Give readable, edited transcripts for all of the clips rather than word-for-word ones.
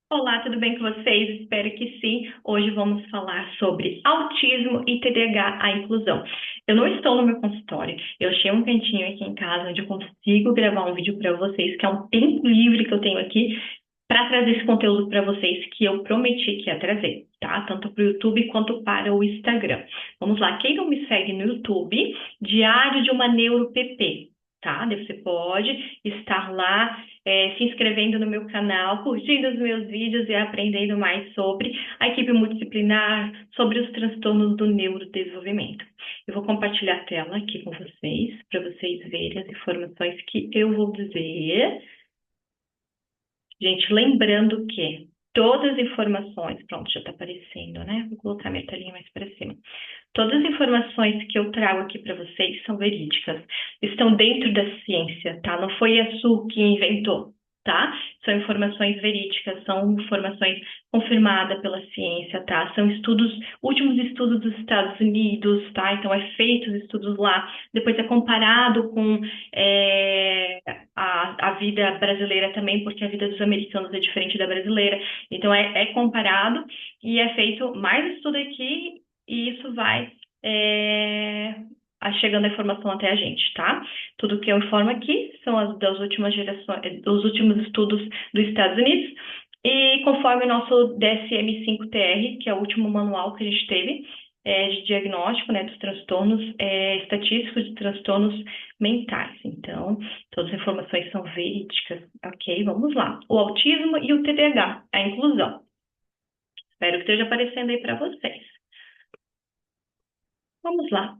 Olá, tudo bem com vocês? Espero que sim. Hoje vamos falar sobre autismo e TDAH, a inclusão. Eu não estou no meu consultório, eu achei um cantinho aqui em casa onde eu consigo gravar um vídeo para vocês, que é um tempo livre que eu tenho aqui para trazer esse conteúdo para vocês que eu prometi que ia trazer, tá? Tanto para o YouTube quanto para o Instagram. Vamos lá, quem não me segue no YouTube, Diário de uma Neuro PP, tá? Você pode estar lá se inscrevendo no meu canal, curtindo os meus vídeos e aprendendo mais sobre a equipe multidisciplinar, sobre os transtornos do neurodesenvolvimento. Eu vou compartilhar a tela aqui com vocês, para vocês verem as informações que eu vou dizer. Gente, lembrando que todas as informações, pronto, já está aparecendo, né? Vou colocar minha telinha mais para cima. Todas as informações que eu trago aqui para vocês são verídicas, estão dentro da ciência, tá? Não foi a Su que inventou, tá? São informações verídicas, são informações confirmadas pela ciência, tá? São estudos, últimos estudos dos Estados Unidos, tá? Então, é feito os estudos lá, depois é comparado com a vida brasileira também, porque a vida dos americanos é diferente da brasileira. Então, é comparado e é feito mais estudo aqui e isso vai chegando a informação até a gente, tá? Tudo que eu informo aqui são as das últimas gerações, dos últimos estudos dos Estados Unidos, e conforme o nosso DSM-5-TR, que é o último manual que a gente teve, de diagnóstico, né, dos transtornos estatísticos de transtornos mentais. Então, todas as informações são verídicas, ok? Vamos lá. O autismo e o TDAH, a inclusão. Espero que esteja aparecendo aí para vocês. Vamos lá.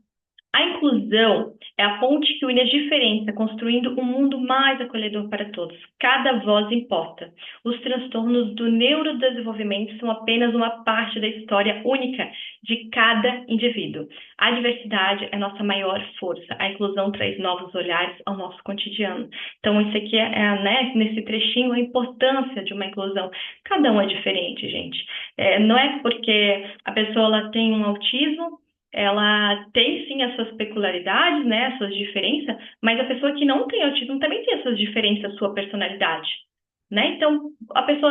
A inclusão é a ponte que une as diferenças, construindo um mundo mais acolhedor para todos. Cada voz importa. Os transtornos do neurodesenvolvimento são apenas uma parte da história única de cada indivíduo. A diversidade é nossa maior força. A inclusão traz novos olhares ao nosso cotidiano. Então, isso aqui né, nesse trechinho, a importância de uma inclusão. Cada um é diferente, gente. Não é porque a pessoa ela tem um autismo, ela tem sim as suas peculiaridades, né, as suas diferenças, mas a pessoa que não tem autismo também tem as suas diferenças, a sua personalidade, né? Então, a pessoa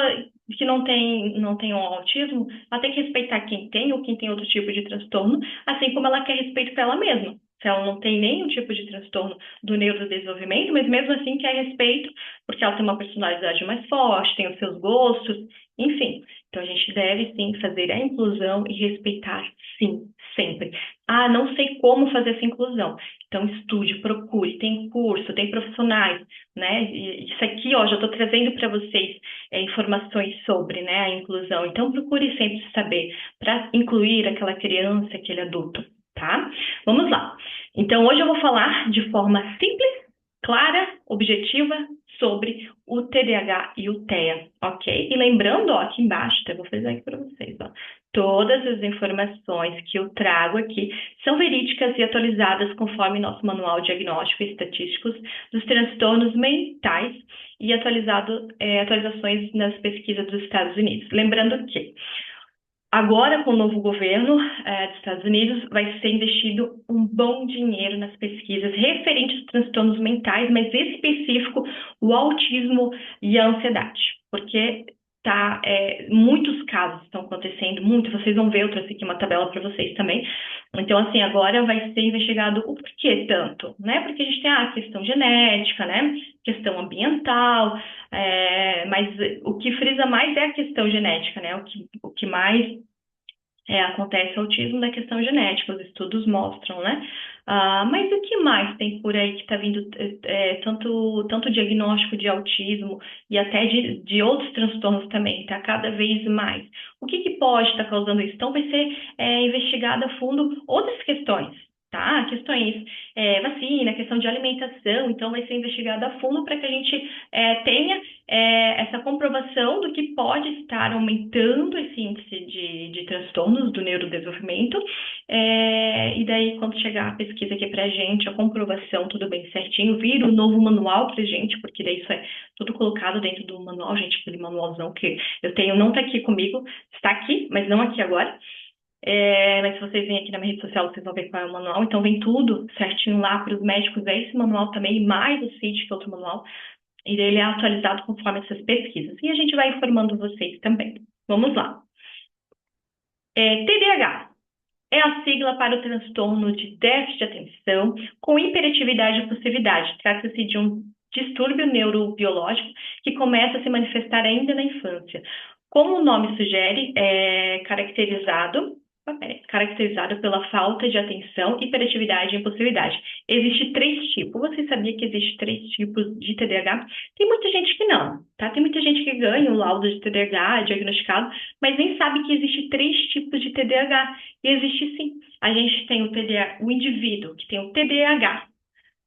que não tem um autismo, ela tem que respeitar quem tem ou quem tem outro tipo de transtorno, assim como ela quer respeito para ela mesma. Se ela não tem nenhum tipo de transtorno do neurodesenvolvimento, mas mesmo assim quer respeito, porque ela tem uma personalidade mais forte, tem os seus gostos, enfim. Então, a gente deve sim fazer a inclusão e respeitar, sim, sempre. Ah, não sei como fazer essa inclusão. Então, estude, procure, tem curso, tem profissionais, né? E isso aqui, ó, já estou trazendo para vocês informações sobre, né, a inclusão. Então, procure sempre saber para incluir aquela criança, aquele adulto, tá? Vamos lá. Então, hoje eu vou falar de forma simples, clara, objetiva sobre o TDAH e o TEA, ok? E lembrando, ó, aqui embaixo, eu vou fazer aqui para vocês, ó. Todas as informações que eu trago aqui são verídicas e atualizadas conforme nosso manual diagnóstico e estatísticos dos transtornos mentais e atualizações nas pesquisas dos Estados Unidos. Lembrando que agora, com o novo governo dos Estados Unidos, vai ser investido um bom dinheiro nas pesquisas referentes aos transtornos mentais, mas específico o autismo e a ansiedade, porque muitos casos estão acontecendo, muito, vocês vão ver, eu trouxe aqui uma tabela para vocês também. Então, assim, agora vai ser investigado o porquê tanto, né? Porque a gente tem a questão genética, né? Questão ambiental, mas o que frisa mais é a questão genética, né? O que mais acontece autismo da questão genética, os estudos mostram, né? Mas o que mais tem por aí que está vindo, tanto diagnóstico de autismo e até de outros transtornos também, tá? Cada vez mais. O que pode estar causando isso? Então, vai ser investigado a fundo outras questões, tá? Questões vacina, questão de alimentação, então vai ser investigado a fundo para que a gente tenha essa comprovação do que pode estar aumentando esse índice de transtornos do neurodesenvolvimento, e daí quando chegar a pesquisa aqui para a gente, a comprovação, tudo bem certinho, vira um novo manual para a gente, porque daí isso é tudo colocado dentro do manual, gente, aquele manualzão que eu tenho, não está aqui comigo, está aqui, mas não aqui agora. Mas se vocês virem aqui na minha rede social, vocês vão ver qual é o manual. Então, vem tudo certinho lá para os médicos. É esse manual também, mais o CID, que é outro manual. E ele é atualizado conforme essas pesquisas. E a gente vai informando vocês também. Vamos lá. TDAH é a sigla para o transtorno de déficit de atenção com hiperatividade e impulsividade. Trata-se de um distúrbio neurobiológico que começa a se manifestar ainda na infância. Como o nome sugere, é caracterizado pela falta de atenção, hiperatividade e impulsividade. Existem 3 tipos. Você sabia que existem 3 tipos de TDAH? Tem muita gente que não, tá? Tem muita gente que ganha o laudo de TDAH diagnosticado, mas nem sabe que existem 3 tipos de TDAH. E existe sim. A gente tem o indivíduo que tem o TDAH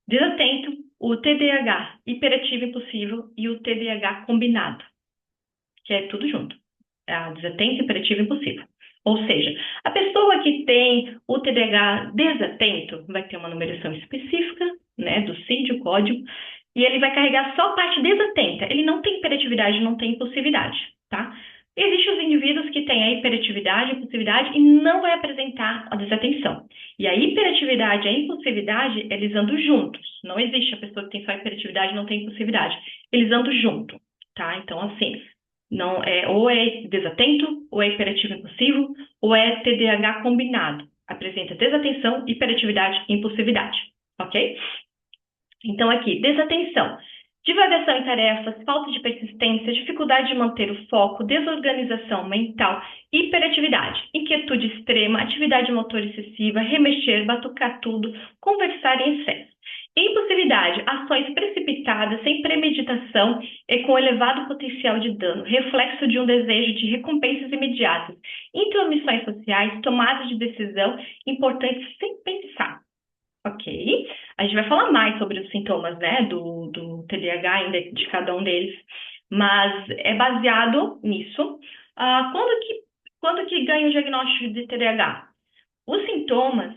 desatento, o TDAH hiperativo e impulsivo e o TDAH combinado, que é tudo junto. É desatento, hiperativo e impulsivo. Ou seja, a pessoa que tem o TDAH desatento vai ter uma numeração específica, né, do CID, o código, e ele vai carregar só a parte desatenta. Ele não tem hiperatividade, não tem impulsividade, tá? Existem os indivíduos que têm a hiperatividade, a impulsividade e não vai apresentar a desatenção. E a hiperatividade e a impulsividade, eles andam juntos. Não existe a pessoa que tem só hiperatividade e não tem impulsividade. Eles andam junto, tá? Então, assim, não ou é desatento, ou é hiperativo impulsivo, ou é TDAH combinado. Apresenta desatenção, hiperatividade e impulsividade, ok? Então, aqui, desatenção. Divagação em tarefas, falta de persistência, dificuldade de manter o foco, desorganização mental, hiperatividade, inquietude extrema, atividade motor excessiva, remexer, batucar tudo, conversar em excesso. Impulsividade, ações precipitadas, sem premeditação e com elevado potencial de dano, reflexo de um desejo de recompensas imediatas, intromissões sociais, tomadas de decisão importantes sem pensar. Ok? A gente vai falar mais sobre os sintomas, né, do TDAH, ainda de cada um deles, mas é baseado nisso. Quando que ganha o diagnóstico de TDAH? Os sintomas,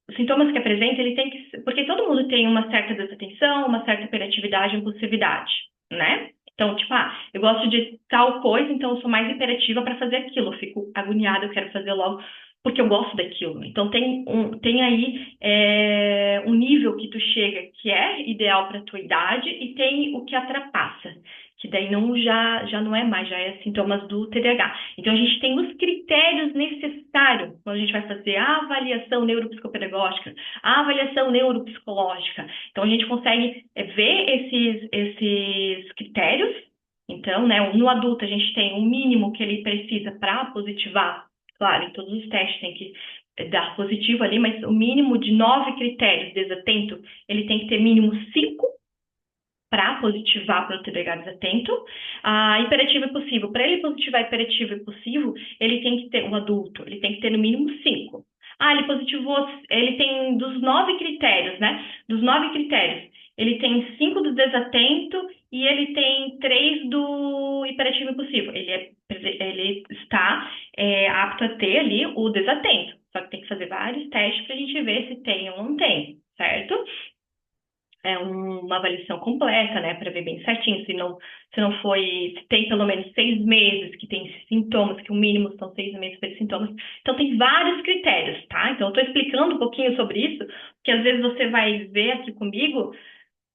os sintomas que apresenta, ele tem que... Porque todo mundo tem uma certa desatenção, uma certa hiperatividade e impulsividade, né? Então, tipo, eu gosto de tal coisa, então eu sou mais hiperativa para fazer aquilo. Eu fico agoniada, eu quero fazer logo porque eu gosto daquilo. Então, tem aí um nível que tu chega que é ideal para a tua idade e tem o que ultrapassa, que daí já não é mais, já é sintomas do TDAH. Então, a gente tem os critérios necessários quando a gente vai fazer a avaliação neuropsicopedagógica, a avaliação neuropsicológica. Então, a gente consegue ver esses critérios. Então, né, no adulto, a gente tem o mínimo que ele precisa para positivar. Claro, em todos os testes tem que dar positivo ali, mas o mínimo de 9 critérios desatento, ele tem que ter mínimo 5 para positivar para o TDAH desatento. Hiperativo e possível. Para ele positivar hiperativo e possível, ele tem que ter, um adulto, ele tem que ter no mínimo 5. Ele positivou, ele tem dos 9 critérios, né? Dos 9 critérios, ele tem 5 do desatento e ele tem 3 do hiperativo e possível. Ele está apto a ter ali o desatento. Só que tem que fazer vários testes para a gente ver se tem ou não tem, certo? É uma avaliação completa, né, para ver bem certinho, se tem pelo menos 6 meses que tem sintomas, que o mínimo são 6 meses para sintomas. Então, tem vários critérios, tá? Então, eu estou explicando um pouquinho sobre isso, porque às vezes você vai ver aqui comigo,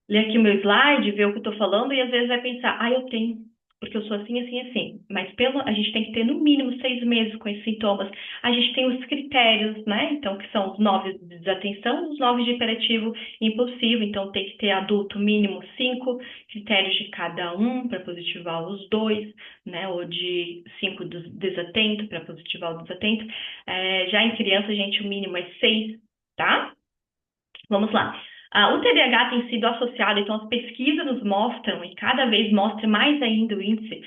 ler aqui o meu slide, ver o que eu estou falando, e às vezes vai pensar, eu tenho, porque eu sou assim, assim, assim. Mas a gente tem que ter no mínimo 6 meses com esses sintomas. A gente tem os critérios, né? Então, que são os 9 de desatenção, os 9 de hiperativo e impulsivo. Então, tem que ter adulto mínimo 5 critérios de cada um para positivar os 2, né? Ou de 5 do desatento para positivar o desatento. Já em criança, gente, o mínimo é 6, tá? Vamos lá. O TDAH tem sido associado, então as pesquisas nos mostram, e cada vez mostra mais ainda o índice,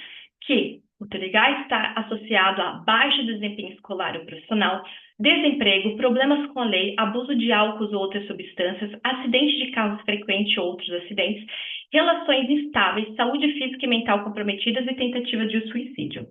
que o TDAH está associado a baixo desempenho escolar ou profissional, desemprego, problemas com a lei, abuso de álcool ou outras substâncias, acidentes de carros frequentes ou outros acidentes, relações instáveis, saúde física e mental comprometidas e tentativa de suicídio.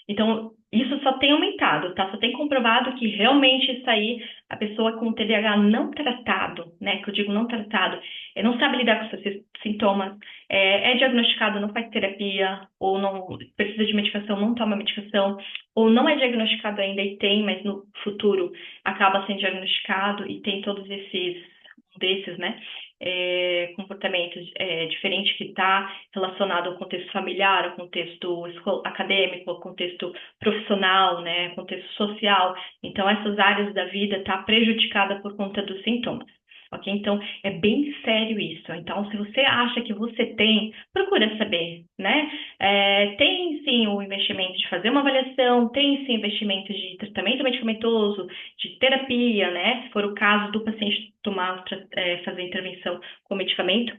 Então, isso só tem aumentado, tá? Só tem comprovado que realmente isso aí, a pessoa com TDAH não tratado, né? Que eu digo não tratado, não sabe lidar com seus sintomas, é diagnosticado, não faz terapia, ou não precisa de medicação, não toma medicação, ou não é diagnosticado ainda e tem, mas no futuro acaba sendo diagnosticado e tem todos desses, né? comportamento diferente que está relacionado ao contexto familiar, ao contexto acadêmico, ao contexto profissional, né, contexto social. Então, essas áreas da vida estão prejudicadas por conta dos sintomas. Ok? Então, é bem sério isso. Então, se você acha que você tem, procura saber, né? Tem sim o investimento de fazer uma avaliação, tem sim investimento de tratamento medicamentoso, de terapia, né? Se for o caso do paciente fazer intervenção com medicamento.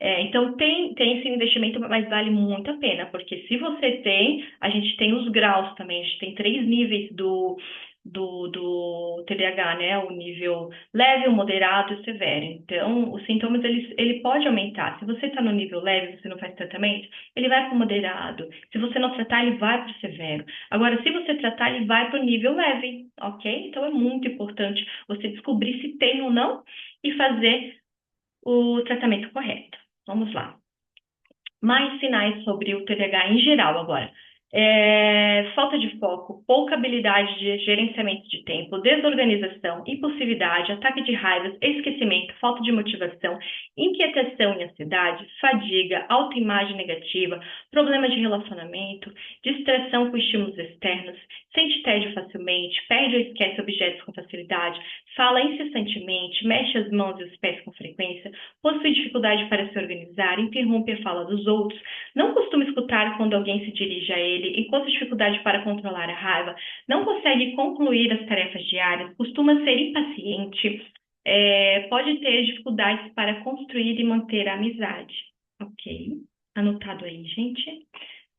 Então, tem esse investimento, mas vale muito a pena, porque se você tem, a gente tem os graus também, a gente tem 3 níveis do TDAH, né? O nível leve, o moderado e o severo. Então, os sintomas, ele pode aumentar. Se você está no nível leve, você não faz tratamento, ele vai para o moderado. Se você não tratar, ele vai para o severo. Agora, se você tratar, ele vai para o nível leve, ok? Então, é muito importante você descobrir se tem ou não e fazer o tratamento correto. Vamos lá. Mais sinais sobre o TDAH em geral agora. Falta de foco, pouca habilidade de gerenciamento de tempo, desorganização, impulsividade, ataque de raiva, esquecimento, falta de motivação, inquietação e ansiedade, fadiga, autoimagem negativa, problemas de relacionamento, distração com estímulos externos, sente tédio facilmente, perde ou esquece objetos com facilidade, fala incessantemente, mexe as mãos e os pés com frequência, possui dificuldade para se organizar, interrompe a fala dos outros, não costuma escutar quando alguém se dirige a ele, encontra dificuldade para controlar a raiva, não consegue concluir as tarefas diárias, costuma ser impaciente, pode ter dificuldades para construir e manter a amizade. Ok? Anotado aí, gente?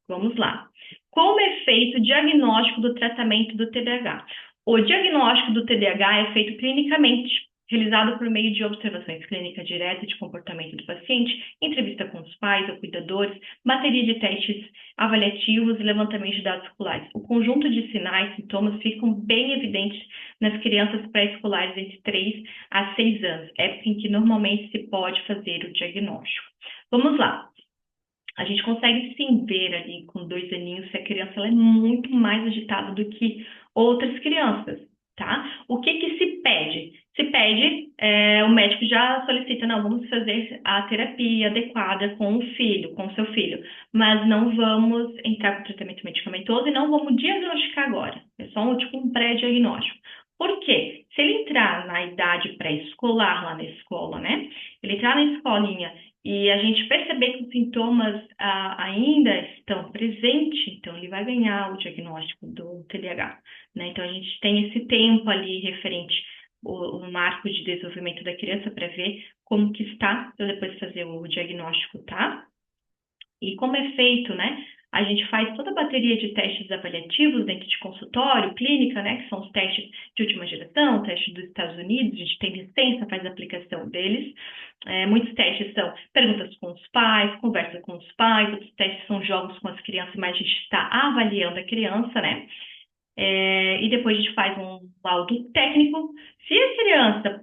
Vamos lá. Como é feito o diagnóstico do tratamento do TDAH? O diagnóstico do TDAH é feito clinicamente, realizado por meio de observações clínicas diretas de comportamento do paciente, entrevista com os pais ou cuidadores, bateria de testes avaliativos e levantamento de dados escolares. O conjunto de sinais e sintomas ficam bem evidentes nas crianças pré-escolares entre 3 a 6 anos, época em que normalmente se pode fazer o diagnóstico. Vamos lá. A gente consegue sim ver ali com 2 aninhos se a criança ela é muito mais agitada do que outras crianças, tá? O que se pede? Se pede, o médico já solicita, não, vamos fazer a terapia adequada com o filho, com o seu filho, mas não vamos entrar com tratamento medicamentoso e não vamos diagnosticar agora. É só um pré-diagnóstico. Por quê? Se ele entrar na idade pré-escolar, lá na escola, né? Ele entrar na escolinha e a gente perceber que os sintomas ainda estão presentes, então ele vai ganhar o diagnóstico do TDAH, né? Então a gente tem esse tempo ali referente o marco de desenvolvimento da criança para ver como que está, para depois fazer o diagnóstico, tá? E como é feito, né? A gente faz toda a bateria de testes avaliativos dentro de consultório, clínica, né? Que são os testes de última geração, testes dos Estados Unidos, a gente tem licença, faz a aplicação deles. Muitos testes são perguntas com os pais, conversa com os pais, outros testes são jogos com as crianças, mas a gente está avaliando a criança, né? E depois a gente faz um laudo técnico. Se a criança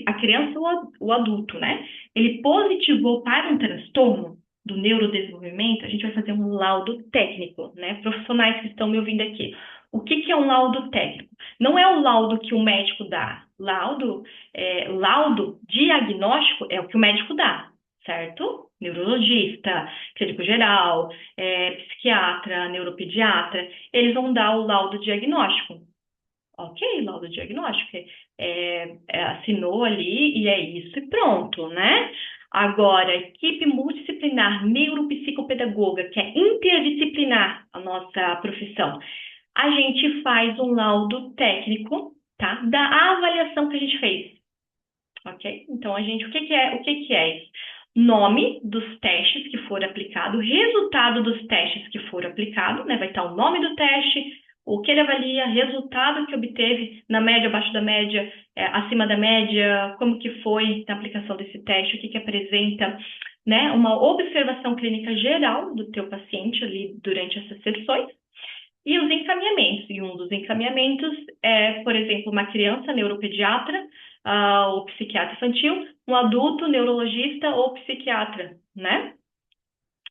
a criança ou o adulto, né? Ele positivou para um transtorno do neurodesenvolvimento, a gente vai fazer um laudo técnico, né? Profissionais que estão me ouvindo aqui. O que é um laudo técnico? Não é o laudo que o médico dá. Laudo diagnóstico é o que o médico dá, certo? Neurologista, clínico geral, psiquiatra, neuropediatra, eles vão dar o laudo diagnóstico. Ok, laudo diagnóstico. Assinou ali e é isso e pronto, né? Agora, equipe multidisciplinar neuropsicopedagoga, que é interdisciplinar a nossa profissão, a gente faz um laudo técnico, tá? Da avaliação que a gente fez. Ok? Então, o que é isso? Nome dos testes que foram aplicados, resultado dos testes que foram aplicados, né? Vai estar o nome do teste, o que ele avalia, resultado que obteve na média, abaixo da média, acima da média, como que foi na aplicação desse teste, o que apresenta, né? Uma observação clínica geral do teu paciente ali durante essas sessões. E os encaminhamentos. E um dos encaminhamentos é, por exemplo, uma criança neuropediatra ou psiquiatra infantil, um adulto neurologista ou psiquiatra, né?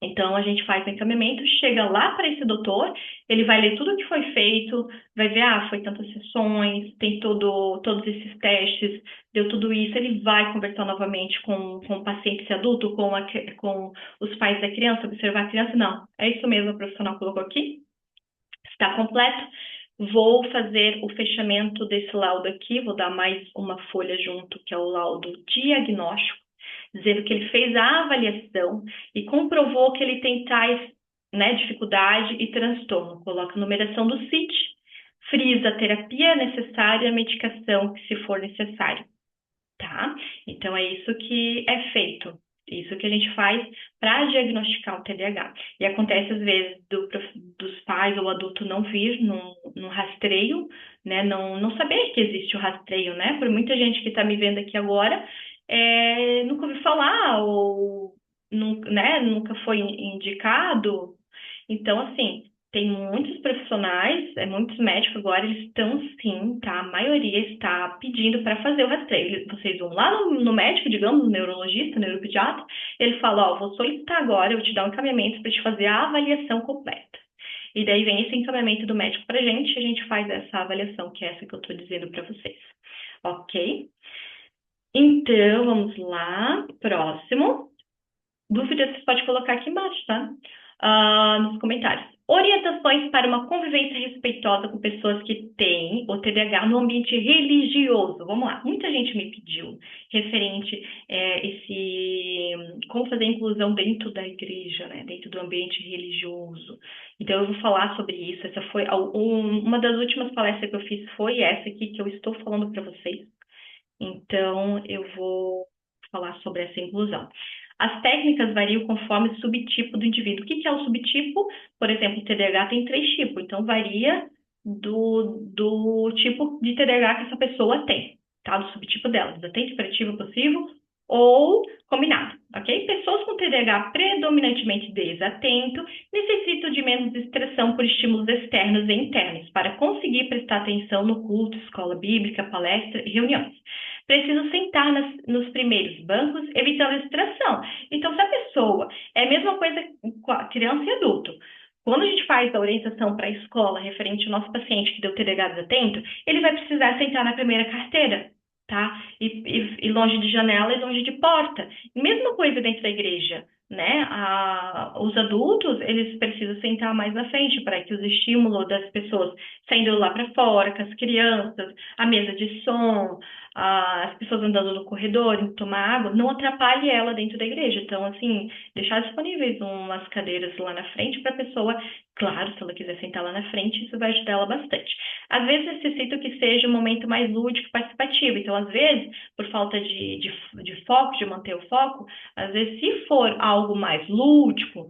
Então, a gente faz o encaminhamento, chega lá para esse doutor, ele vai ler tudo o que foi feito, vai ver, foi tantas sessões, tem todos esses testes, deu tudo isso, ele vai conversar novamente com o paciente, esse adulto, com os pais da criança, observar a criança, não, é isso mesmo, o profissional colocou aqui, está completo, vou fazer o fechamento desse laudo aqui, vou dar mais uma folha junto, que é o laudo diagnóstico, dizendo que ele fez a avaliação e comprovou que ele tem tais, né, dificuldade e transtorno. Coloca a numeração do CIT, frisa a terapia necessária e a medicação que se for necessário, tá? Então, é isso que é feito. Isso que a gente faz para diagnosticar o TDAH. E acontece, às vezes, dos pais ou adulto não vir no rastreio, né? Não saber que existe o rastreio, né? Por muita gente que está me vendo aqui agora, nunca ouviu falar ou né, nunca foi indicado. Então, assim, tem muitos profissionais, muitos médicos agora, eles estão sim, tá? A maioria está pedindo para fazer o rastreio. Vocês vão lá no médico, digamos, no neurologista, neuropediatra, ele fala, vou solicitar agora, eu vou te dar um encaminhamento para te fazer a avaliação completa. E daí vem esse encaminhamento do médico para a gente faz essa avaliação, que é essa que eu estou dizendo para vocês. Ok? Então, vamos lá. Próximo. Dúvidas, você pode colocar aqui embaixo, tá? Nos comentários. Orientações para uma convivência respeitosa com pessoas que têm o TDAH no ambiente religioso. Vamos lá. Muita gente me pediu referente como fazer inclusão dentro da igreja, né? Dentro do ambiente religioso. Então, eu vou falar sobre isso. Essa foi uma das últimas palestras que eu fiz, foi essa aqui que eu estou falando para vocês. Então, eu vou falar sobre essa inclusão. As técnicas variam conforme o subtipo do indivíduo. O que é o subtipo? Por exemplo, o TDAH tem 3 tipos, então varia do tipo de TDAH que essa pessoa tem, tá? Do subtipo dela, desatento, hiperativo, possível ou combinado, ok? Pessoas com TDAH predominantemente desatento necessitam de menos distração por estímulos externos e internos para conseguir prestar atenção no culto, escola bíblica, palestra e reuniões. Precisam sentar nos primeiros bancos, evitando a distração. Então, se a pessoa é a mesma coisa com a criança e adulto, quando a gente faz a orientação para a escola referente ao nosso paciente que deu TDAH desatento, ele vai precisar sentar na primeira carteira, tá? E longe de janela e longe de porta. Mesma coisa dentro da igreja, né? Os adultos, eles precisam sentar mais na frente para que os estímulos das pessoas saindo lá para fora, com as crianças, a mesa de som, as pessoas andando no corredor, indo tomar água, não atrapalhe ela dentro da igreja. Então, assim, deixar disponíveis umas cadeiras lá na frente para a pessoa, claro, se ela quiser sentar lá na frente, isso vai ajudar ela bastante. Às vezes necessito que seja um momento mais lúdico, participativo. Então, às vezes, por falta de foco, de manter o foco, às vezes, se for algo mais lúdico,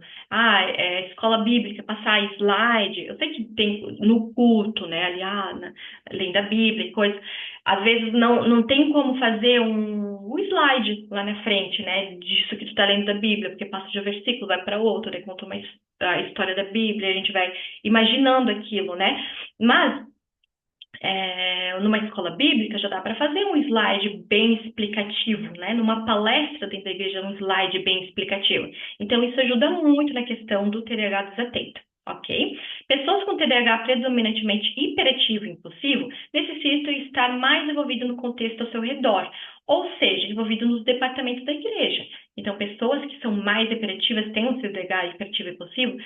escola bíblica, passar slide, eu sei que tem no culto, né, ali, além da Bíblia e coisa, às vezes não tem como fazer um slide lá na frente, né, disso que tu tá lendo da Bíblia, porque passa de um versículo, vai para outro, daí conta a história da Bíblia, a gente vai imaginando aquilo, né, mas numa escola bíblica já dá para fazer um slide bem explicativo, né? Numa palestra dentro da igreja, um slide bem explicativo. Então, isso ajuda muito na questão do TDAH desatento, ok? Pessoas com TDAH predominantemente hiperativo e impulsivo necessitam estar mais envolvidas no contexto ao seu redor, ou seja, envolvido nos departamentos da igreja. Então, pessoas que são mais hiperativas, têm um TDAH hiperativo e impulsivo,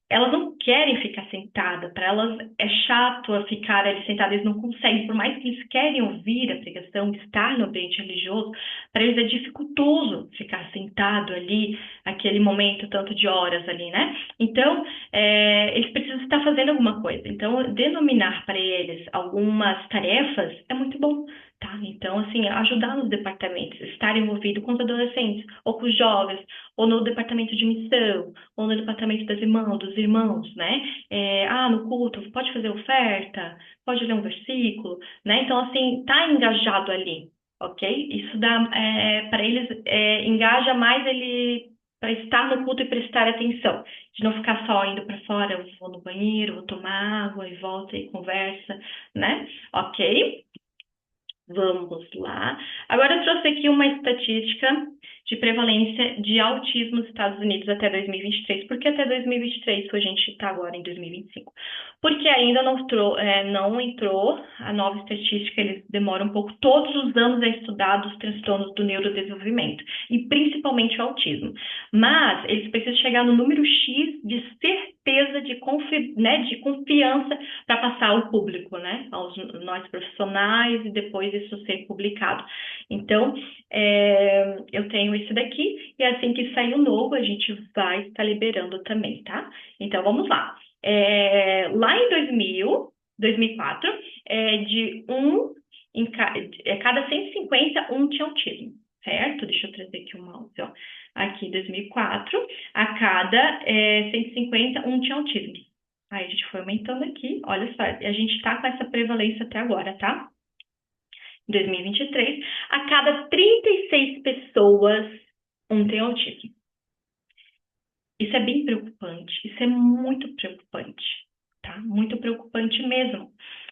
elas não querem ficar sentadas, para elas é chato ficar ali sentadas, eles não conseguem, por mais que eles querem ouvir a pregação, estar no ambiente religioso, para eles é dificultoso ficar sentado ali, aquele momento, tanto de horas ali, né? Então, eles precisam estar fazendo alguma coisa. Então, denominar para eles algumas tarefas é muito bom. Tá? Então, assim, ajudar nos departamentos, estar envolvido com os adolescentes, ou com os jovens, ou no departamento de missão, ou no departamento dos irmãos, né? No culto, pode fazer oferta, pode ler um versículo, né? Então, assim, tá engajado ali, ok? Isso dá, para eles, engaja mais ele para estar no culto e prestar atenção, de não ficar só indo para fora, eu vou no banheiro, vou tomar água e volta e conversa, né? Ok? Vamos lá. Agora eu trouxe aqui uma estatística de prevalência de autismo nos Estados Unidos até 2023. Por que até 2023? A gente está agora em 2025. Porque ainda não entrou a nova estatística, eles demoram um pouco. Todos os anos é estudado os transtornos do neurodesenvolvimento, e principalmente o autismo. Mas eles precisam chegar no número X de certeza, de confiança para passar ao público, né? Aos nós profissionais, e depois isso ser publicado. Então, eu tenho isso daqui, e assim que sair o novo, a gente vai estar liberando também, tá? Então, vamos lá. Lá em 2004, cada 150, um tinha autismo, certo? Deixa eu trazer aqui o mouse, ó. Aqui, 2004, a cada 150, um tinha autismo. Aí a gente foi aumentando aqui, olha só, a gente está com essa prevalência até agora, tá? Em 2023, a cada 36 pessoas, um tem autismo. Isso é bem preocupante, isso é muito preocupante, tá? Muito preocupante mesmo.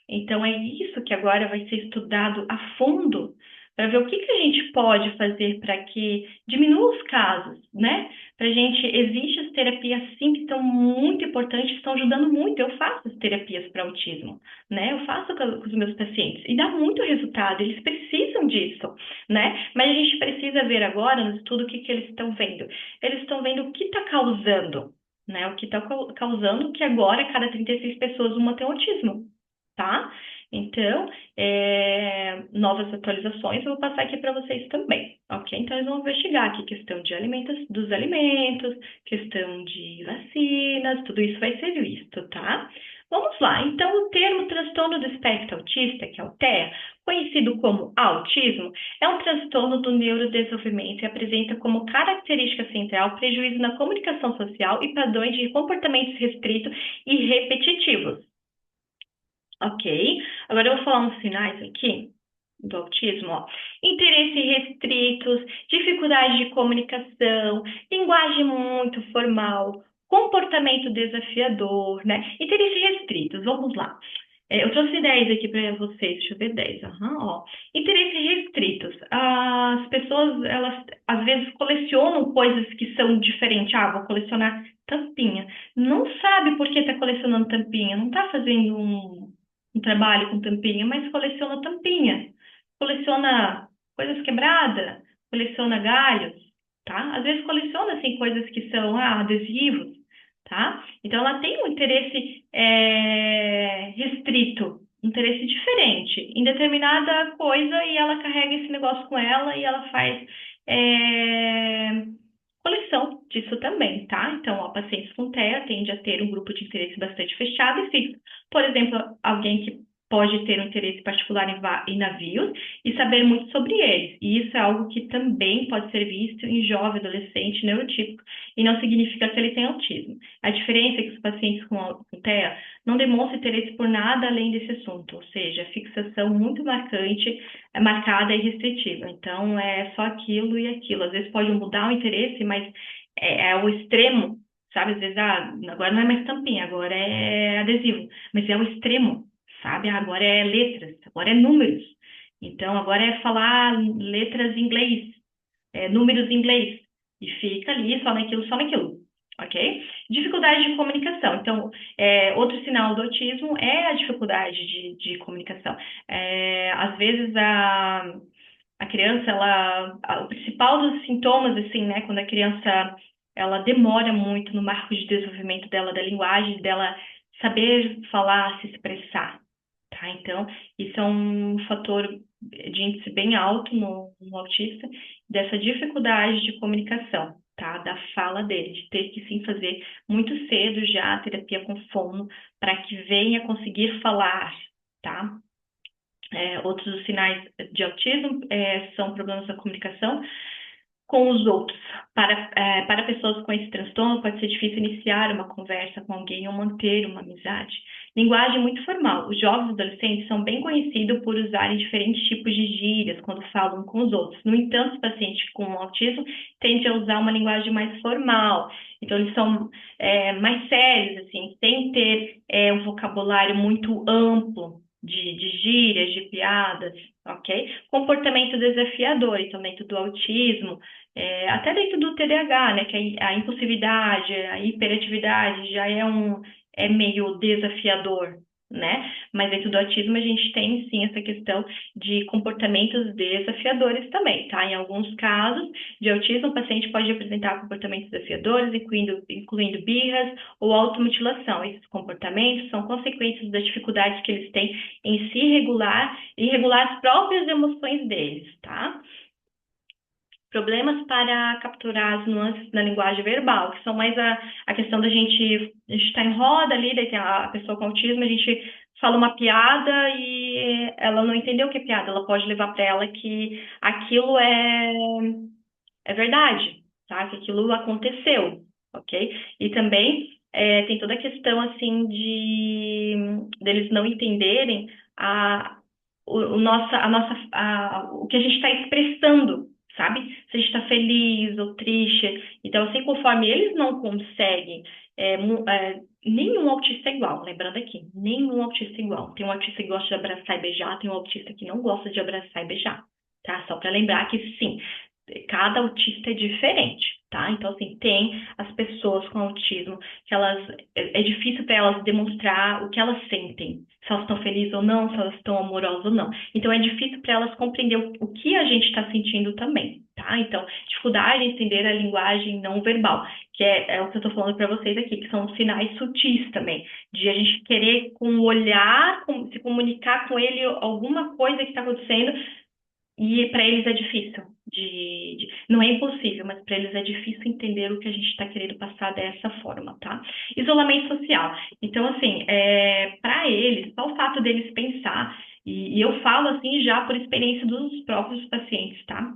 Então, é isso que agora vai ser estudado a fundo, para ver o que a gente pode fazer para que diminua os casos, né? Existem as terapias sim que estão muito importantes, estão ajudando muito. Eu faço as terapias para autismo, né? Eu faço com os meus pacientes e dá muito resultado, eles precisam disso, né? Mas a gente precisa ver agora no estudo o que eles estão vendo. Eles estão vendo o que está causando, né? O que está causando que agora cada 36 pessoas uma tem autismo, tá? Então, novas atualizações eu vou passar aqui para vocês também, ok? Então, eles vão investigar aqui questão de dos alimentos, questão de vacinas, tudo isso vai ser visto, tá? Vamos lá, então o termo transtorno do espectro autista, que é o TEA, conhecido como autismo, é um transtorno do neurodesenvolvimento e apresenta como característica central prejuízo na comunicação social e padrões de comportamentos restritos e repetitivos. Ok? Agora eu vou falar uns sinais aqui do autismo, ó. Interesses restritos, dificuldade de comunicação, linguagem muito formal, comportamento desafiador, né? Interesses restritos, vamos lá. Eu trouxe 10 aqui para vocês, deixa eu ver 10. Ó. Interesses restritos. As pessoas, elas às vezes colecionam coisas que são diferentes. Vou colecionar tampinha. Não sabe por que está colecionando tampinha, não está fazendo um trabalho com tampinha, mas coleciona tampinha. Coleciona coisas quebradas, coleciona galhos, tá? Às vezes coleciona, assim, coisas que são adesivos, tá? Então, ela tem um interesse restrito, interesse diferente em determinada coisa, e ela carrega esse negócio com ela e ela faz coleção disso também, tá? Então, pacientes com TEA tende a ter um grupo de interesse bastante fechado e fixo. Por exemplo, alguém que pode ter um interesse particular em navios e saber muito sobre eles. E isso é algo que também pode ser visto em jovem, adolescente, neurotípico, e não significa que ele tem autismo. A diferença é que os pacientes com TEA não demonstram interesse por nada além desse assunto, ou seja, fixação muito marcante, marcada e restritiva. Então, é só aquilo e aquilo. Às vezes pode mudar o interesse, mas é o extremo, sabe? Às vezes, agora não é mais tampinha, agora é adesivo, mas é o extremo, sabe? Agora é letras, agora é números. Então, agora é falar letras em inglês, números em inglês, e fica ali só naquilo, ok? Dificuldade de comunicação. Então, outro sinal do autismo é a dificuldade de comunicação. Às vezes, a criança, o principal dos sintomas, assim, né, quando a criança, ela demora muito no marco de desenvolvimento dela, da linguagem, dela saber falar, se expressar, tá? Então, isso é um fator de índice bem alto no autista, dessa dificuldade de comunicação, tá? Da fala dele, de ter que, sim, fazer muito cedo já a terapia com fono, para que venha conseguir falar, tá? Outros sinais de autismo são problemas da comunicação com os outros. Para pessoas com esse transtorno, pode ser difícil iniciar uma conversa com alguém ou manter uma amizade. Linguagem muito formal. Os jovens adolescentes são bem conhecidos por usarem diferentes tipos de gírias quando falam com os outros. No entanto, os pacientes com autismo tendem a usar uma linguagem mais formal. Então, eles são mais sérios, assim, sem ter um vocabulário muito amplo, de gírias, de piadas, ok? Comportamento desafiador, então dentro do autismo, até dentro do TDAH, né, que a impulsividade, a hiperatividade já é meio desafiador, né? Mas dentro do autismo a gente tem sim essa questão de comportamentos desafiadores também, tá? Em alguns casos de autismo, o paciente pode apresentar comportamentos desafiadores, incluindo birras ou automutilação. Esses comportamentos são consequências das dificuldades que eles têm em se regular e regular as próprias emoções deles, tá? Problemas para capturar as nuances na linguagem verbal, que são mais a questão da gente estar em roda ali, daí tem a pessoa com autismo, a gente fala uma piada e ela não entendeu o que é piada, ela pode levar para ela que aquilo é verdade, tá? Que aquilo aconteceu, ok? E também tem toda a questão, assim, deles não entenderem o que a gente está expressando, sabe? Se a gente está feliz ou triste. Então, assim, conforme eles não conseguem, nenhum autista é igual, lembrando aqui, nenhum autista é igual. Tem um autista que gosta de abraçar e beijar, tem um autista que não gosta de abraçar e beijar, tá? Só para lembrar que, sim, cada autista é diferente, tá? Então, assim, tem as pessoas com autismo que é difícil para elas demonstrar o que elas sentem, se elas estão felizes ou não, se elas estão amorosas ou não. Então, é difícil para elas compreender o que a gente está sentindo também, tá? Então, dificuldade em entender a linguagem não verbal, que é o que eu estou falando para vocês aqui, que são sinais sutis também, de a gente querer com o olhar, se comunicar com ele alguma coisa que está acontecendo, e para eles é difícil. Não é impossível, mas para eles é difícil entender o que a gente está querendo passar dessa forma, tá? Isolamento social. Então, assim, para eles, só o fato deles pensar, e eu falo assim já por experiência dos próprios pacientes, tá?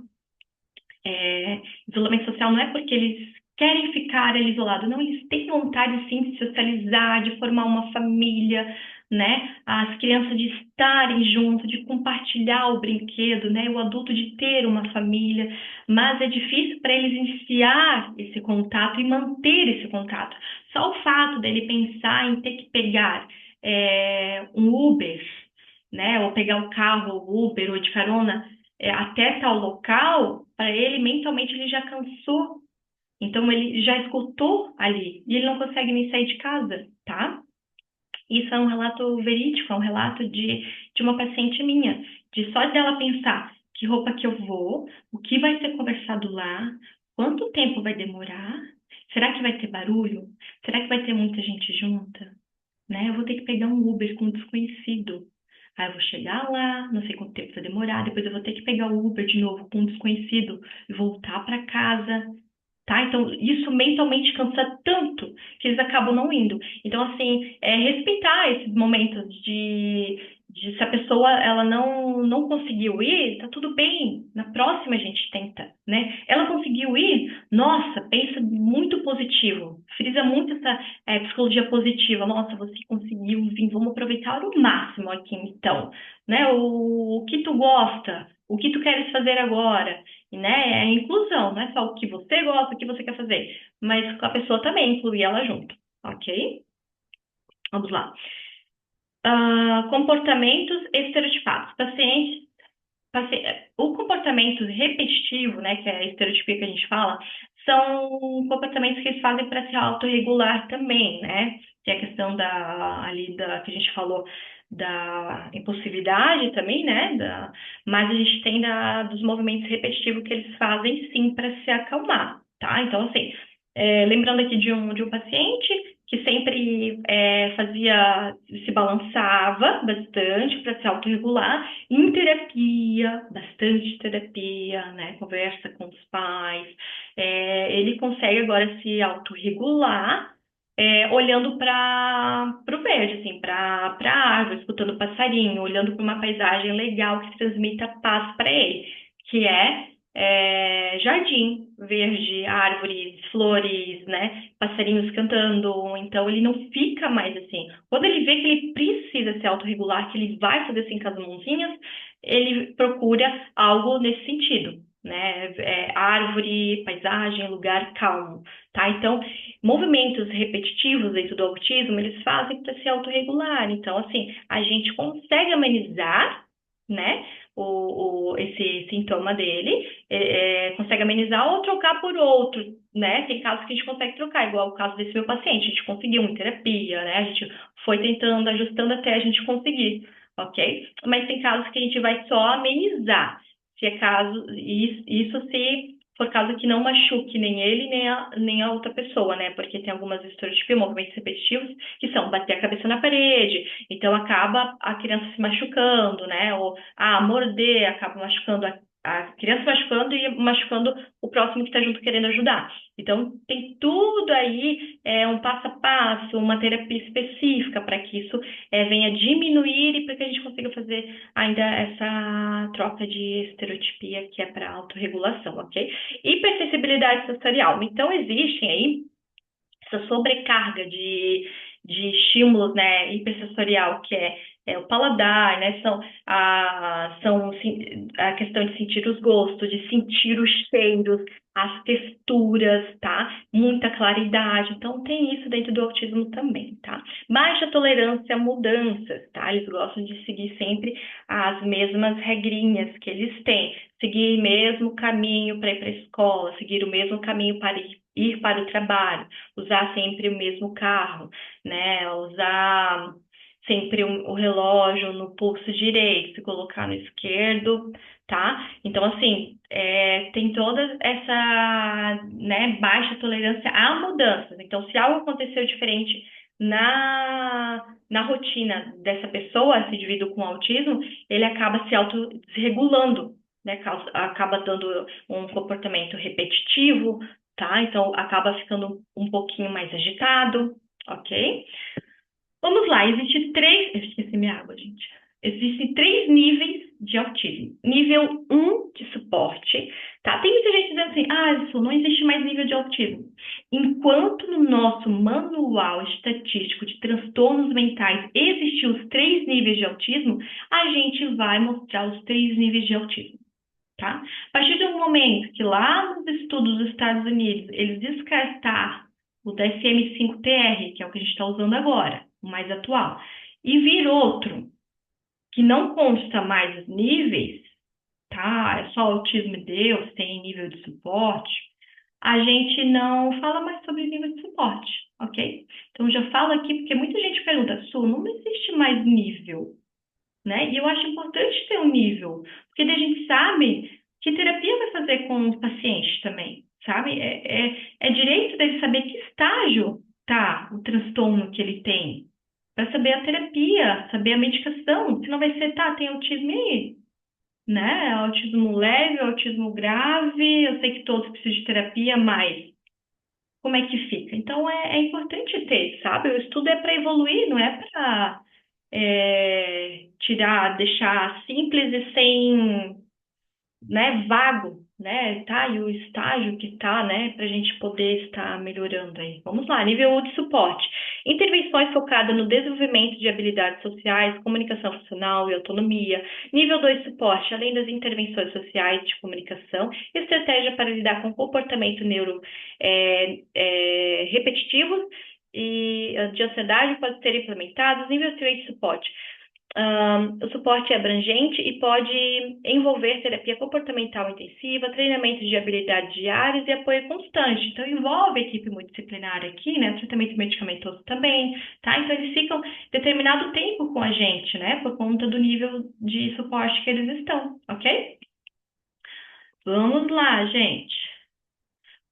Isolamento social não é porque eles querem ficar ali isolados, não, eles têm vontade sim de socializar, de formar uma família, né? As crianças de estarem junto, de compartilhar o brinquedo, né? O adulto de ter uma família, mas é difícil para eles iniciar esse contato e manter esse contato. Só o fato dele pensar em ter que pegar um Uber, né? Ou pegar um carro, Uber ou de carona, até tal local, para ele mentalmente ele já cansou. Então ele já escutou ali e ele não consegue nem sair de casa, tá? Isso é um relato verídico, é um relato de uma paciente minha, de só dela pensar que roupa que eu vou, o que vai ser conversado lá, quanto tempo vai demorar, será que vai ter barulho? Será que vai ter muita gente junta? Né? Eu vou ter que pegar um Uber com um desconhecido. Aí eu vou chegar lá, não sei quanto tempo vai demorar, depois eu vou ter que pegar o Uber de novo com um desconhecido e voltar para casa, tá? Então, isso mentalmente cansa tanto que eles acabam não indo. Então, assim, respeitar esses momentos de se a pessoa ela não conseguiu ir, tá tudo bem. Na próxima a gente tenta, né? Ela conseguiu ir, nossa, pensa muito positivo. Frisa muito essa psicologia positiva. Nossa, você conseguiu vir, vamos aproveitar o máximo aqui, então, né? O que tu gosta, o que tu queres fazer agora, né? É a inclusão, não é só o que você gosta, o que você quer fazer, mas a pessoa também incluir ela junto, ok? Vamos lá. Comportamentos estereotipados. O comportamento repetitivo, né, que é a estereotipia que a gente fala, são comportamentos que eles fazem para se autorregular também, né? Que é a questão que a gente falou da impulsividade também, né? Mas a gente tem dos movimentos repetitivos que eles fazem sim para se acalmar, tá? Então, assim, lembrando aqui de um paciente que sempre se balançava bastante para se autorregular, em terapia, bastante terapia, né? Conversa com os pais, ele consegue agora se autorregular, olhando para o verde, assim, para a árvore, escutando o passarinho, olhando para uma paisagem legal que transmita paz para ele, que jardim verde, árvores, flores, né? Passarinhos cantando. Então ele não fica mais assim. Quando ele vê que ele precisa se autorregular, que ele vai fazer assim com as mãozinhas, ele procura algo nesse sentido, né? Árvore, paisagem, lugar calmo, tá? Então movimentos repetitivos dentro do autismo, eles fazem para se autorregular. Então, assim, a gente consegue amenizar, né, esse sintoma dele, consegue amenizar ou trocar por outro, né? Tem casos que a gente consegue trocar, igual o caso desse meu paciente, a gente conseguiu em terapia, né? A gente foi tentando, ajustando até a gente conseguir, ok? Mas tem casos que a gente vai só amenizar, se é caso, isso se for caso que não machuque nem ele, nem a outra pessoa, né? Porque tem algumas estereotipias, movimentos repetitivos, que são bater a cabeça na parede, então acaba a criança se machucando, né? Ou morder, acaba machucando a criança machucando e machucando o próximo que está junto querendo ajudar. Então, tem tudo aí, um passo a passo, uma terapia específica para que isso venha diminuir e para que a gente consiga fazer ainda essa troca de estereotipia que é para autorregulação, ok? Hipersensibilidade sensorial. Então, existem aí essa sobrecarga de estímulos, né, hipersensorial, que é o paladar, né, são a questão de sentir os gostos, de sentir os cheiros, as texturas, tá? Muita claridade. Então, tem isso dentro do autismo também, tá? Baixa tolerância a mudanças, tá? Eles gostam de seguir sempre as mesmas regrinhas que eles têm. Seguir o mesmo caminho para ir para a escola, seguir o mesmo caminho para ir para o trabalho, usar sempre o mesmo carro, né? Usar sempre o relógio no pulso direito, se colocar no esquerdo, tá? Então, assim, tem toda essa, né, baixa tolerância a mudanças. Então, se algo aconteceu diferente na rotina dessa pessoa, esse indivíduo com autismo, ele acaba se auto-desregulando, né? Acaba dando um comportamento repetitivo, tá? Então, acaba ficando um pouquinho mais agitado, ok? Vamos lá, existe três. Eu esqueci minha água, gente. Existem três níveis de autismo. Nível 1 de suporte, tá? Tem muita gente dizendo assim, isso não existe mais nível de autismo. Enquanto no nosso manual estatístico de transtornos mentais existem os três níveis de autismo, a gente vai mostrar os três níveis de autismo. Tá? A partir do momento que lá nos estudos dos Estados Unidos eles descartar o DSM-5-TR, que é o que a gente está usando agora, o mais atual, e vir outro que não consta mais os níveis, tá? É só autismo e Deus, tem nível de suporte, a gente não fala mais sobre nível de suporte, ok? Então já falo aqui, porque muita gente pergunta, Su, não existe mais nível, né? E eu acho importante ter um nível, porque daí a gente sabe que terapia vai fazer com o paciente também, sabe? É direito dele saber que estágio tá o transtorno que ele tem, para saber a terapia, saber a medicação, senão vai ser, tem autismo aí, né? Autismo leve, autismo grave, eu sei que todos precisam de terapia, mas como é que fica? Então é importante ter, sabe? O estudo é para evoluir, não é para deixar simples e sem, né, vago, né, tá? E o estágio que tá, né, para a gente poder estar melhorando aí. Vamos lá, nível 1 de suporte. Intervenções focadas no desenvolvimento de habilidades sociais, comunicação funcional e autonomia. Nível 2 de suporte, além das intervenções sociais de comunicação, estratégia para lidar com comportamento repetitivos e de ansiedade pode ser implementados. Nível 3 de suporte. O suporte é abrangente e pode envolver terapia comportamental intensiva, treinamento de habilidades diárias e apoio constante. Então, envolve equipe multidisciplinar aqui, né? Tratamento medicamentoso também, tá? Então, eles ficam determinado tempo com a gente, né? Por conta do nível de suporte que eles estão, ok? Vamos lá, gente.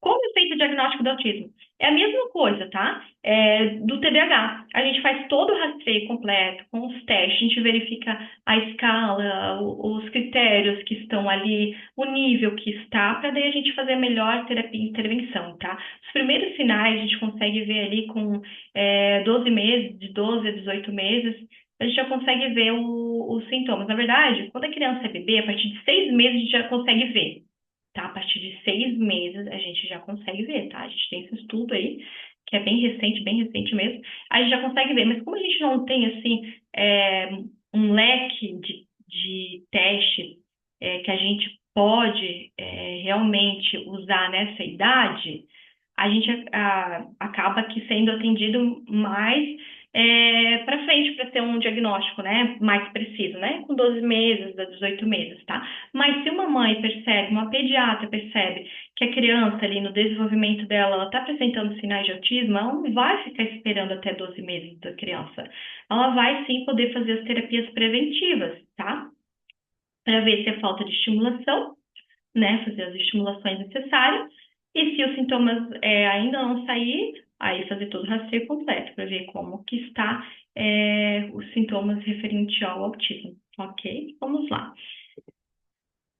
Como é feito o diagnóstico do autismo? É a mesma coisa, tá? Do TDAH. A gente faz todo o rastreio completo, com os testes, a gente verifica a escala, os critérios que estão ali, o nível que está, para daí a gente fazer a melhor terapia e intervenção, tá? Os primeiros sinais a gente consegue ver ali com 12 meses, de 12 a 18 meses, a gente já consegue ver os sintomas. Na verdade, quando a criança é bebê, a partir de 6 meses a gente já consegue ver. Tá? A partir de 6 meses a gente já consegue ver, tá? A gente tem esse estudo aí, que é bem recente mesmo, a gente já consegue ver, mas como a gente não tem, assim, um leque de testes que a gente pode realmente usar nessa idade, a gente acaba acaba aqui sendo atendido mais para frente para ter um diagnóstico, né, mais preciso, né, com 12 meses, 18 meses, tá? Mas se uma mãe percebe, uma pediatra percebe que a criança ali no desenvolvimento dela, ela está apresentando sinais de autismo, ela não vai ficar esperando até 12 meses da criança. Ela vai sim poder fazer as terapias preventivas, tá? Para ver se é falta de estimulação, né, fazer as estimulações necessárias, e se os sintomas ainda não sair, aí fazer todo o rastreio completo para ver como que está os sintomas referentes ao autismo, ok? Vamos lá.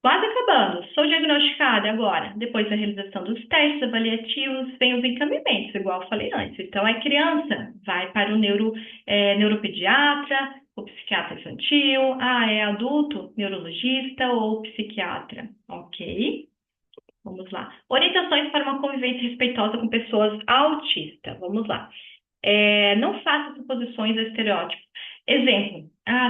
Quase acabando. Sou diagnosticada agora. Depois da realização dos testes avaliativos, vem os encaminhamentos, igual eu falei antes. Então, é criança, vai para o neuropediatra, o psiquiatra infantil. Ah, é adulto, neurologista ou psiquiatra. Ok? Vamos lá. Orientações para uma convivência respeitosa com pessoas autistas. Vamos lá. Não faça suposições ou estereótipos. Exemplo,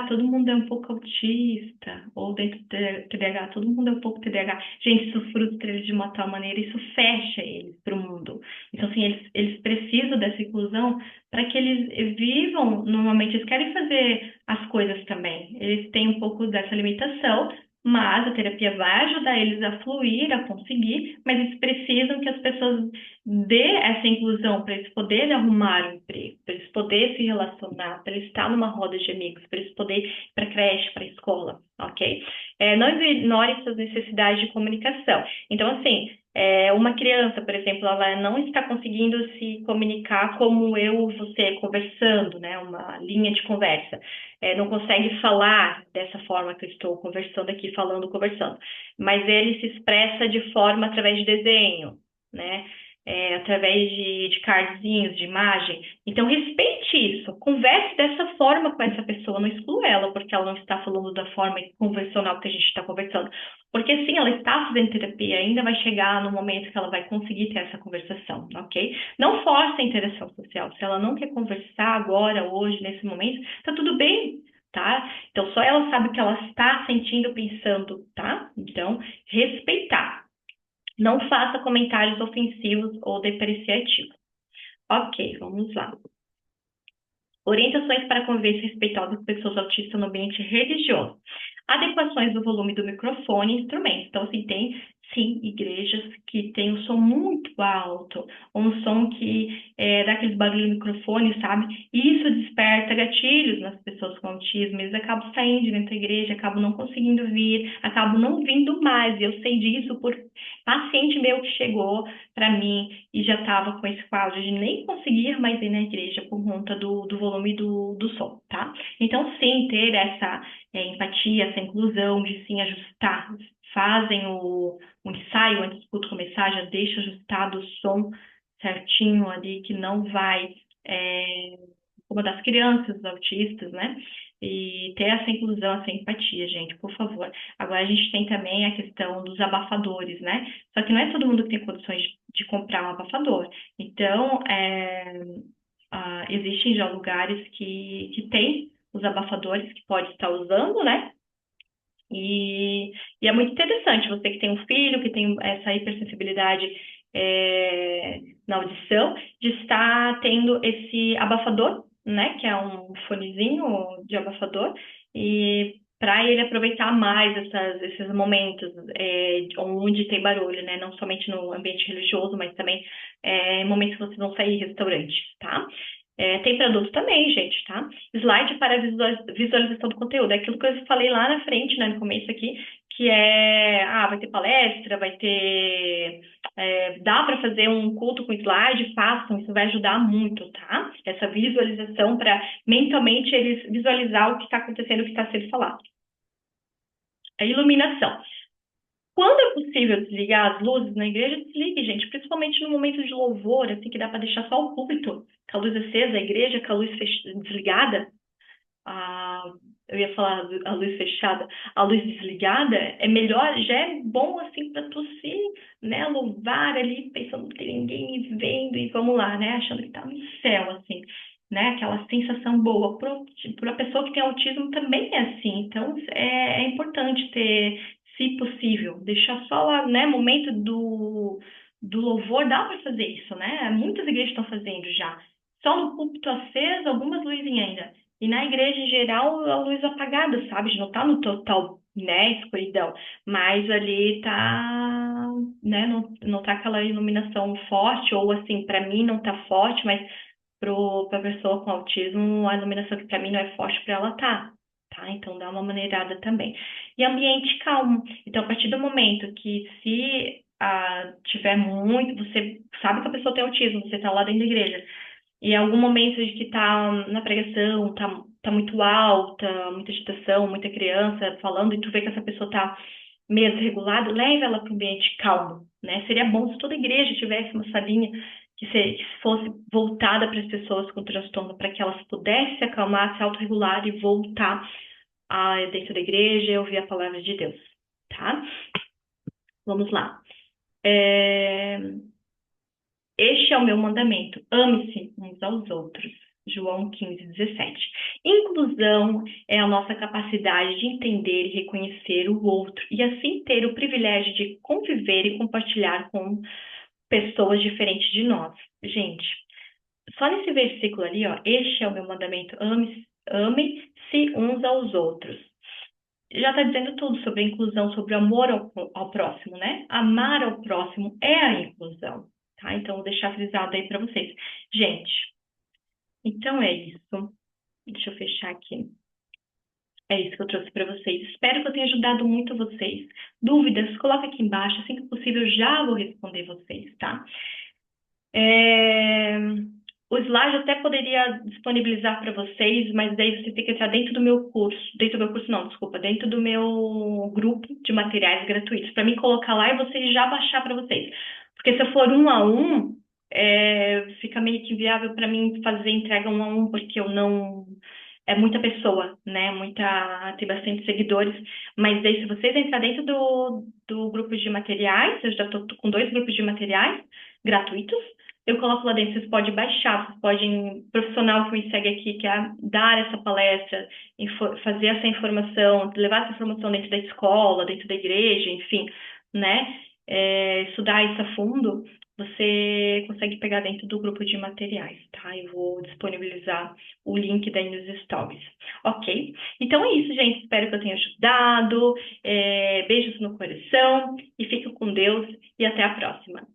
todo mundo é um pouco autista, ou dentro do TDAH, todo mundo é um pouco TDAH. Gente, isso frustra eles de uma tal maneira, isso fecha eles para o mundo. Então, assim, eles precisam dessa inclusão para que eles vivam, normalmente, eles querem fazer as coisas também. Eles têm um pouco dessa limitação, mas a terapia vai ajudar eles a fluir, a conseguir, mas eles precisam que as pessoas dê essa inclusão para eles poderem arrumar um emprego, para eles poderem se relacionar, para eles estar numa roda de amigos, para eles poderem ir para a creche, para a escola, ok? Não ignore essas necessidades de comunicação. Então, assim, uma criança, por exemplo, ela não está conseguindo se comunicar como eu e você conversando, né? Uma linha de conversa. Não consegue falar dessa forma que eu estou conversando aqui, falando, conversando. Mas ele se expressa de forma através de desenho, né? Através de cardzinhos, de imagem. Então, respeite isso. Converse dessa forma com essa pessoa. Não exclua ela porque ela não está falando da forma convencional que a gente está conversando. Porque, sim, ela está fazendo terapia. Ainda vai chegar no momento que ela vai conseguir ter essa conversação, ok? Não force a interação social. Se ela não quer conversar agora, hoje, nesse momento, tá tudo bem, tá? Então, só ela sabe o que ela está sentindo, pensando, tá? Então, respeitar. Não faça comentários ofensivos ou depreciativos. Ok, vamos lá. Orientações para convivência respeitosa com pessoas autistas no ambiente religioso. Adequações do volume do microfone e instrumentos. Então, assim, tem, sim, igrejas que tem um som muito alto, um som que dá aqueles barulhos no microfone, sabe? E isso desperta gatilhos nas pessoas com autismo. Eles acabam saindo de dentro da igreja, acabam não conseguindo vir, acabam não vindo mais. Eu sei disso por paciente meu que chegou para mim e já estava com esse quadro de nem conseguir mais ir na igreja por conta do volume do som, tá? Então, sim, ter essa empatia, essa inclusão, de sim ajustar, fazem o ensaio antes do culto começar, já deixa ajustado o som certinho ali, que não vai incomodar as crianças, os autistas, né? E ter essa inclusão, essa empatia, gente, por favor. Agora a gente tem também a questão dos abafadores, né? Só que não é todo mundo que tem condições de comprar um abafador. Então, existem já lugares que tem os abafadores que pode estar usando, né? E é muito interessante, você que tem um filho, que tem essa hipersensibilidade na audição, de estar tendo esse abafador, né? Que é um fonezinho de abafador, e para ele aproveitar mais esses momentos onde tem barulho, né? Não somente no ambiente religioso, mas também em momentos que vocês vão sair em restaurante, tá? Tem para adultos também, gente, tá? Slide para visualização do conteúdo. É aquilo que eu falei lá na frente, né, no começo aqui, que vai ter palestra, vai ter... dá para fazer um culto com slide, façam, isso vai ajudar muito, tá? Essa visualização para mentalmente eles visualizar o que está acontecendo, o que está sendo falado. A iluminação. Quando é possível desligar as luzes na igreja, desligue, gente, principalmente no momento de louvor, assim, que dá para deixar só o púlpito, com a luz acesa, a igreja com a luz desligada. Eu ia falar a luz fechada, a luz desligada, é melhor, já é bom, assim, para tu se, né, louvar ali, pensando que não tem ninguém me vendo, e vamos lá, né, achando que tá no céu, assim, né, aquela sensação boa. Para a pessoa que tem autismo também é assim, então é importante ter, se possível, deixar só lá, né, momento do louvor, dá para fazer isso, né? Muitas igrejas estão fazendo já. Só no púlpito aceso, algumas luzinhas ainda. E na igreja em geral, a luz apagada, sabe? Não tá no total, né, escuridão. Mas ali tá, né? Não tá aquela iluminação forte, ou assim, para mim não tá forte, mas para pessoa com autismo, a iluminação que para mim não é forte, para ela tá? Então dá uma maneirada também. E ambiente calmo. Então, a partir do momento que se tiver muito, você sabe que a pessoa tem autismo, você está lá dentro da igreja, e em algum momento de que tá na pregação, tá muito alta, muita agitação, muita criança falando, e tu vê que essa pessoa tá meio desregulada, leve ela para um ambiente calmo, né? Seria bom se toda igreja tivesse uma salinha que fosse voltada para as pessoas com transtorno, para que elas pudessem se acalmar, se autorregular e voltar dentro da igreja e ouvir a palavra de Deus, tá? Vamos lá. Este é o meu mandamento: ame-se uns aos outros. João 15:17. Inclusão é a nossa capacidade de entender e reconhecer o outro e assim ter o privilégio de conviver e compartilhar com pessoas diferentes de nós. Gente, só nesse versículo ali, ó, este é o meu mandamento: ame-se uns aos outros. Já está dizendo tudo sobre a inclusão, sobre o amor ao próximo, né? Amar ao próximo é a inclusão, tá? Então, vou deixar frisado aí para vocês. Gente, então é isso. Deixa eu fechar aqui. É isso que eu trouxe para vocês. Espero que eu tenha ajudado muito vocês. Dúvidas, coloca aqui embaixo. Assim que possível, eu já vou responder vocês, tá? O slide eu até poderia disponibilizar para vocês, mas daí você tem que entrar dentro do meu curso. Dentro do meu curso, não, desculpa. Dentro do meu grupo de materiais gratuitos. Para mim colocar lá e vocês já baixar para vocês. Porque se eu for um a um, fica meio que inviável para mim fazer entrega um a um, porque eu não. É muita pessoa, né? Tem bastante seguidores. Mas daí, se vocês entrar dentro do grupo de materiais, eu já estou com 2 grupos de materiais gratuitos. Eu coloco lá dentro, vocês podem baixar, vocês podem, profissional que me segue aqui, quer dar essa palestra, fazer essa informação, levar essa informação dentro da escola, dentro da igreja, enfim, né? Estudar isso a fundo, você consegue pegar dentro do grupo de materiais, tá? Eu vou disponibilizar o link daí nos stories, ok? Então é isso, gente. Espero que eu tenha ajudado. Beijos no coração e fique com Deus e até a próxima.